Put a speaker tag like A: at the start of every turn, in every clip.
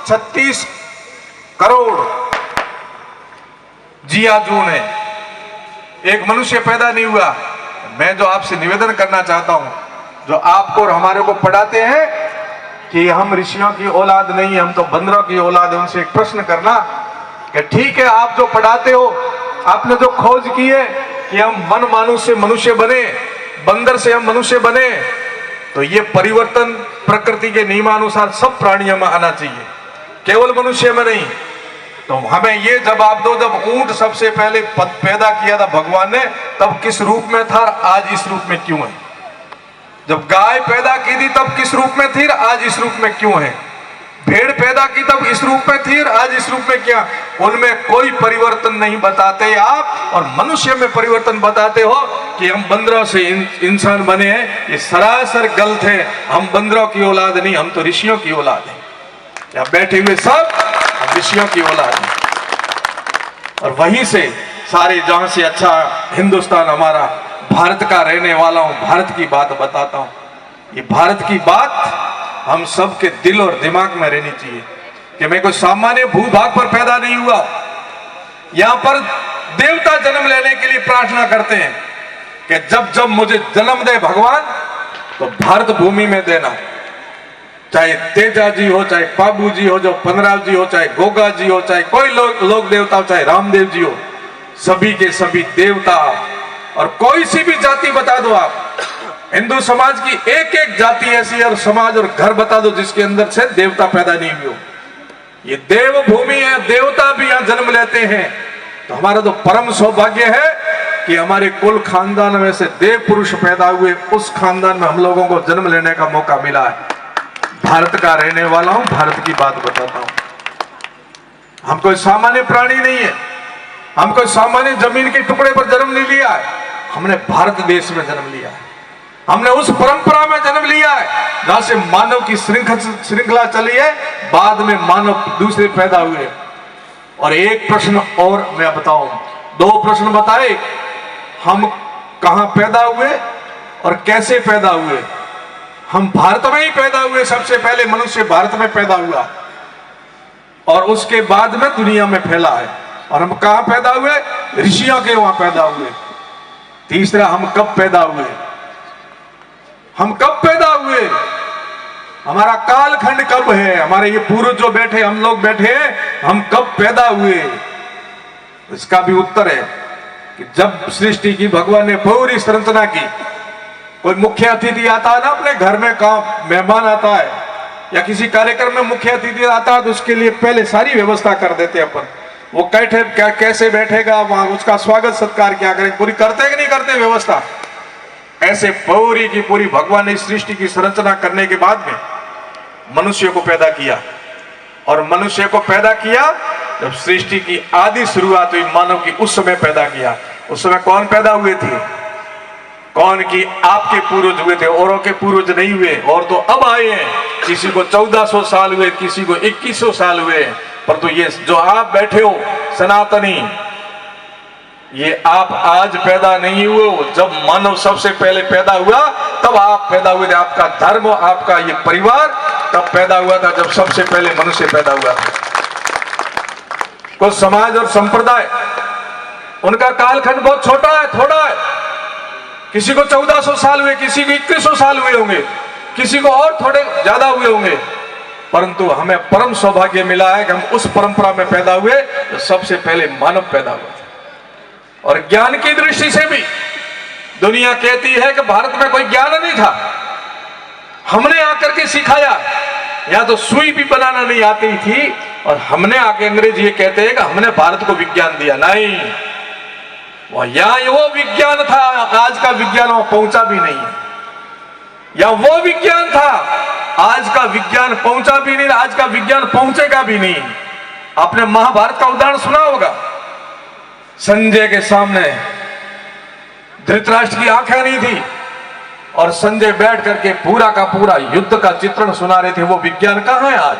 A: 36 करोड़ जिया जून है, एक मनुष्य पैदा नहीं हुआ। मैं जो आपसे निवेदन करना चाहता हूं, जो आपको और हमारे को पढ़ाते हैं कि हम ऋषियों की औलाद नहीं है, हम तो बंदरों की औलाद है, उनसे एक प्रश्न करना कि ठीक है, आप जो पढ़ाते हो, आपने जो खोज की है कि हम वन मानुष से मनुष्य बने, बंदर से हम मनुष्य बने, तो ये परिवर्तन प्रकृति के नियमानुसार सब प्राणियों में आना चाहिए, केवल मनुष्य में नहीं। तो हमें ये जवाब दो, जब ऊंट सबसे पहले पैदा किया था भगवान ने, तब किस रूप में था, आज इस रूप में क्यों है? जब गाय पैदा की थी तब किस रूप में थी, आज इस रूप में क्यों है? भेड़ पैदा की तब इस रूप में थी, आज इस रूप में क्या? उनमें कोई परिवर्तन नहीं बताते आप, और मनुष्य में परिवर्तन बताते हो कि हम बंदरों से इंसान बने हैं। ये सरासर गलत है। हम बंदरों की औलाद नहीं, हम तो ऋषियों की औलाद है। यहाँ बैठे हुए सब ऋषियों की औलाद है, और वहीं से सारे, जहां से अच्छा हिंदुस्तान हमारा, भारत का रहने वाला हूं, भारत की बात बताता हूं। ये भारत की बात हम सबके दिल और दिमाग में रहनी चाहिए कि मैं कोई सामान्य भूभाग पर पैदा नहीं हुआ। यहां पर देवता जन्म लेने के लिए प्रार्थना करते हैं कि जब जब मुझे जन्म दे भगवान, तो भारत भूमि में देना। चाहे तेजा जी हो, चाहे बाबू जी हो, जो पनराव जी हो, चाहे गोगा जी हो, चाहे कोई लोक देवता हो, चाहे रामदेव जी हो, सभी के सभी देवता, और कोई सी भी जाति बता दो आप, हिंदू समाज की एक एक जाति ऐसी और समाज और घर बता दो जिसके अंदर से देवता पैदा नहीं हुए हो। ये देव भूमि है, देवता भी यहाँ जन्म लेते हैं। तो हमारा तो परम सौभाग्य है कि हमारे कुल खानदान में से देव पुरुष पैदा हुए, उस खानदान में हम लोगों को जन्म लेने का मौका मिला है। भारत का रहने वाला हूं, भारत की बात बताता हूं। हम कोई सामान्य प्राणी नहीं है, हम कोई सामान्य जमीन के टुकड़े पर जन्म नहीं लिया है, हमने भारत देश में जन्म लिया है। हमने उस परंपरा में जन्म लिया है जहां से मानव की श्रृंखला चली है, बाद में मानव दूसरे पैदा हुए। और एक प्रश्न और मैं बताऊं, दो प्रश्न बताए, हम कहां पैदा हुए और कैसे पैदा हुए? हम भारत में ही पैदा हुए, सबसे पहले मनुष्य भारत में पैदा हुआ और उसके बाद में दुनिया में फैला है। और हम कहां पैदा हुए? ऋषियों के वहां पैदा हुए। तीसरा, हम कब पैदा हुए? हम कब पैदा हुए? हमारा कालखंड कब है? हमारे ये पूर्वज जो बैठे, हम लोग बैठे हैं, हम कब पैदा हुए? इसका भी उत्तर है कि जब सृष्टि की भगवान ने पूरी संरचना की। कोई मुख्य अतिथि आता है ना अपने घर में, कहाँ मेहमान आता है या किसी कार्यक्रम में मुख्य अतिथि आता है, तो उसके लिए पहले सारी व्यवस्था कर देते अपन। वो कैसे बैठेगा, वहां उसका स्वागत सत्कार क्या करें, पूरी करते कि नहीं करते व्यवस्था? ऐसे पूरी की पूरी भगवान ने सृष्टि की संरचना करने के बाद में मनुष्य को पैदा किया। और मनुष्य को पैदा किया जब सृष्टि की आदि शुरुआत हुई मानव की, उस समय पैदा किया। उस समय कौन पैदा हुए थे? कौन की? आपके पूर्वज हुए थे, औरों के पूर्वज नहीं हुए। और तो अब आए हैं, किसी को 1400 साल हुए, किसी को 2100 साल हुए। पर तो ये जो आप बैठे हो सनातनी, ये आप आज पैदा नहीं हुए हो। जब मानव सबसे पहले पैदा हुआ तब आप पैदा हुए थे। आपका धर्म, आपका ये परिवार तब पैदा हुआ था जब सबसे पहले मनुष्य पैदा हुआ था। कुछ समाज और संप्रदाय, उनका कालखंड बहुत छोटा है, थोड़ा है। किसी को 1400 साल हुए, किसी को 2100 साल हुए होंगे, किसी को और थोड़े ज्यादा हुए होंगे। परंतु हमें परम सौभाग्य मिला है कि हम उस परंपरा में पैदा हुए तो सबसे पहले मानव पैदा हुआ। और ज्ञान की दृष्टि से भी दुनिया कहती है कि भारत में कोई ज्ञान नहीं था, हमने आकर के सिखाया। या तो सुई भी बनाना नहीं आती थी, और हमने आके, अंग्रेज ये कहते हैं कि हमने भारत को विज्ञान दिया। नहीं, यहाँ वो विज्ञान था, आज का विज्ञान वहां पहुंचा भी नहीं है। या वो विज्ञान था, आज का विज्ञान पहुंचा भी नहीं, आज का विज्ञान पहुंचेगा भी नहीं। आपने महाभारत का उदाहरण सुना होगा। संजय के सामने धृतराष्ट्र की आंखें नहीं थी, और संजय बैठ करके पूरा का पूरा युद्ध का चित्रण सुना रहे थे। वो विज्ञान कहां है आज?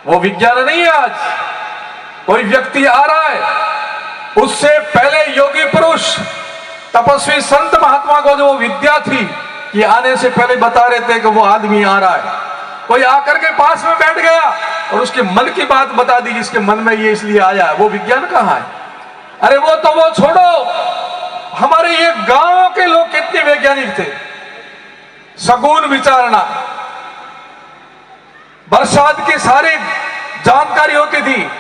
A: वो विज्ञान नहीं है आज। कोई व्यक्ति आ रहा है, उससे पहले योगी पुरुष, तपस्वी संत महात्मा को जो विद्या थी, कि आने से पहले बता रहे थे कि वो आदमी आ रहा है। कोई आकर के पास में बैठ गया और उसके मन की बात बता दी, इसके मन में ये इसलिए आया, वो विज्ञान कहाँ है? अरे वो तो वो छोड़ो, हमारे ये गांव के लोग कितने वैज्ञानिक थे। सगुन विचारणा, बरसात की सारी जानकारी होती थी।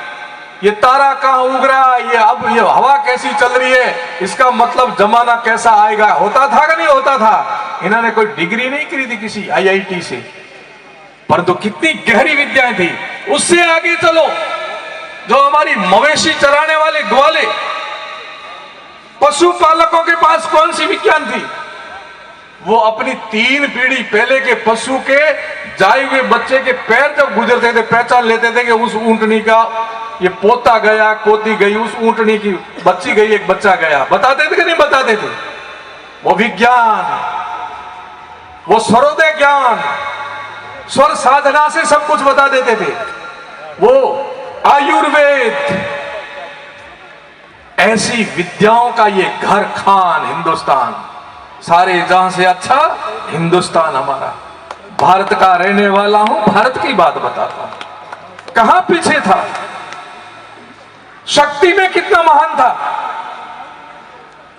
A: ये तारा कहां उग रहा है, ये अब ये हवा कैसी चल रही है, इसका मतलब जमाना कैसा आएगा, होता था कि नहीं होता था? इन्होंने कोई डिग्री नहीं करी थी किसी IIT से, परंतु कितनी गहरी विद्याएं थी। उससे आगे चलो, जो हमारी मवेशी चराने वाले ग्वाले पशुपालकों के पास कौन सी विज्ञान थी? वो अपनी 3 पीढ़ी पहले के पशु के जाए हुए बच्चे के पैर जब गुजरते थे, पहचान लेते थे कि उस ऊंटनी का ये पोता गया, पोती गई, उस ऊंटनी की बच्ची गई, एक बच्चा गया। बताते थे कि नहीं बताते थे? वो विज्ञान, वो सर्वोदय ज्ञान, स्वर साधना से सब कुछ बता देते थे। वो आयुर्वेद, ऐसी विद्याओं का ये घर खान हिंदुस्तान, सारे जहां से अच्छा हिंदुस्तान हमारा। भारत का रहने वाला हूं, भारत की बात बताता हूं। कहां पीछे था, शक्ति में कितना महान था।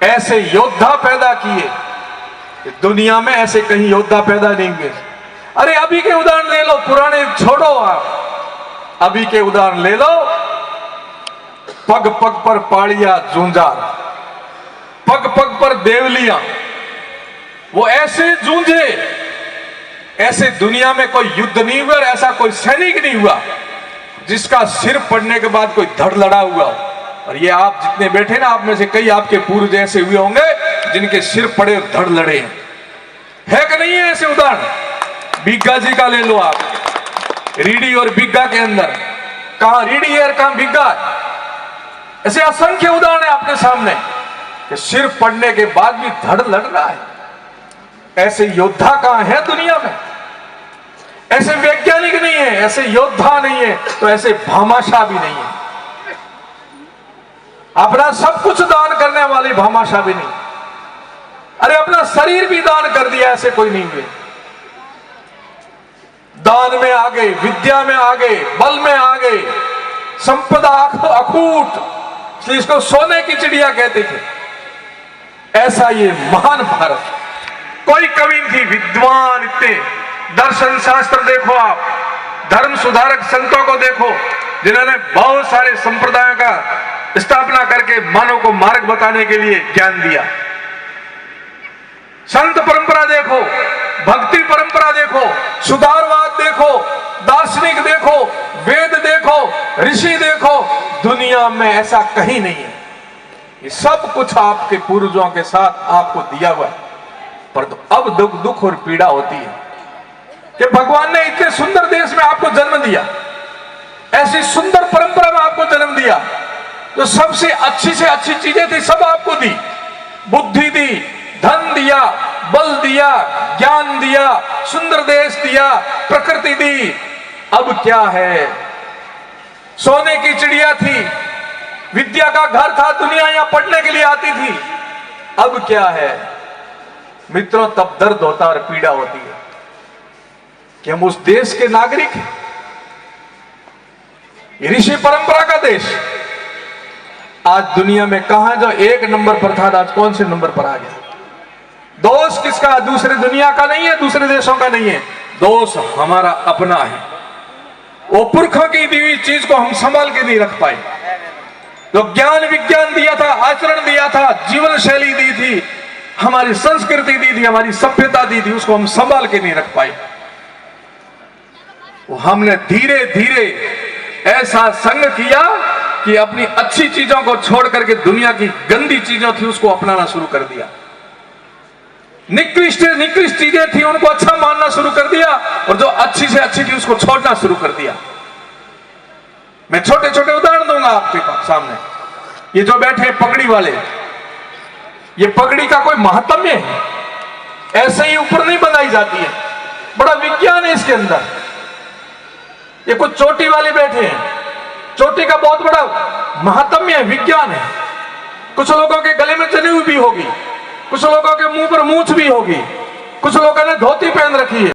A: ऐसे योद्धा पैदा किए, दुनिया में ऐसे कहीं योद्धा पैदा नहीं हुए। अरे अभी के उदाहरण ले लो, पुराने छोड़ो आप, अभी के उदाहरण ले लो। पग पग पर पाड़िया जूंजार, पग पग पर देवलियां, वो ऐसे जूझे, ऐसे दुनिया में कोई युद्ध नहीं हुआ और ऐसा कोई सैनिक नहीं हुआ जिसका सिर पड़ने के बाद कोई धड़ लड़ा हुआ। और ये आप जितने बैठे ना, आप में से कई आपके पूर्व ऐसे हुए होंगे जिनके सिर पड़े और धड़ लड़े हैं। है कि नहीं है ऐसे उदाहरण? बिग्गा जी का ले लो आप, रीडी और बिग्गा के अंदर, कहां रीडी है और कहां बिग्गा है। ऐसे असंख्य उदाहरण है अपने सामने कि सिर पड़ने के बाद भी धड़ लड़ रहा है। ऐसे योद्धा कहां है दुनिया में? ऐसे वैज्ञानिक नहीं है, ऐसे योद्धा नहीं है, तो ऐसे भामाशाह भी नहीं है। अपना सब कुछ दान करने वाले भामाशाह भी नहीं। अरे अपना शरीर भी दान कर दिया, ऐसे कोई नहीं हुए। दान में आगे, विद्या में आगे, बल में आगे, संपदा अखूट, इसलिए इसको सोने की चिड़िया कहते थे। ऐसा ये महान भारत, कोई कवि थी, विद्वान इतने, दर्शन शास्त्र देखो आप, धर्म सुधारक संतों को देखो जिन्होंने बहुत सारे संप्रदायों का स्थापना करके मानव को मार्ग बताने के लिए ज्ञान दिया। संत परंपरा देखो, भक्ति परंपरा देखो, सुधारवाद देखो, दार्शनिक देखो, वेद देखो, ऋषि देखो, दुनिया में ऐसा कहीं नहीं है। ये सब कुछ आपके पूर्वजों के साथ आपको दिया हुआ है। पर तो अब दुख और पीड़ा होती है कि भगवान ने इतने सुंदर देश में आपको जन्म दिया, ऐसी सुंदर परंपरा में आपको जन्म दिया, जो सबसे अच्छी से अच्छी चीजें थी सब आपको दी, बुद्धि दी, धन दिया, बल दिया, ज्ञान दिया, सुंदर देश दिया, प्रकृति दी। अब क्या है? सोने की चिड़िया थी, विद्या का घर था, दुनिया यहां पढ़ने के लिए आती थी। अब क्या है मित्रों? तब दर्द होता और पीड़ा होती है कि हम उस देश के नागरिक हैं, ऋषि परंपरा का देश। आज दुनिया में कहां जो 1 नंबर पर था, आज कौन से नंबर पर आ गया? दोष किसका? दूसरे दुनिया का नहीं है, दूसरे देशों का नहीं है, दोष हमारा अपना है। वो पुरखों की दी हुई चीज को हम संभाल के नहीं रख पाए। जो ज्ञान विज्ञान दिया था, आचरण दिया था, जीवन शैली दी थी, हमारी संस्कृति दी थी, हमारी सभ्यता दी थी, उसको हम संभाल के नहीं रख पाए। वो हमने धीरे धीरे ऐसा संग किया कि अपनी अच्छी चीजों को छोड़ करके दुनिया की गंदी चीजों थी उसको अपनाना शुरू कर दिया। निकृष्ट चीजें थी उनको अच्छा मानना शुरू कर दिया, और जो अच्छी से अच्छी थी उसको छोड़ना शुरू कर दिया। मैं छोटे छोटे उदाहरण दूंगा आपके सामने। ये जो बैठे पगड़ी वाले, ये पगड़ी का कोई महात्म्य है? ऐसे ही ऊपर नहीं बनाई जाती है, बड़ा विज्ञान है इसके अंदर। ये कुछ चोटी वाले बैठे हैं, चोटी का बहुत बड़ा महात्म्य है, विज्ञान है। कुछ लोगों के गले में जनेऊ भी होगी, कुछ लोगों के मुंह पर मूछ भी होगी, कुछ लोगों ने धोती पहन रखी है।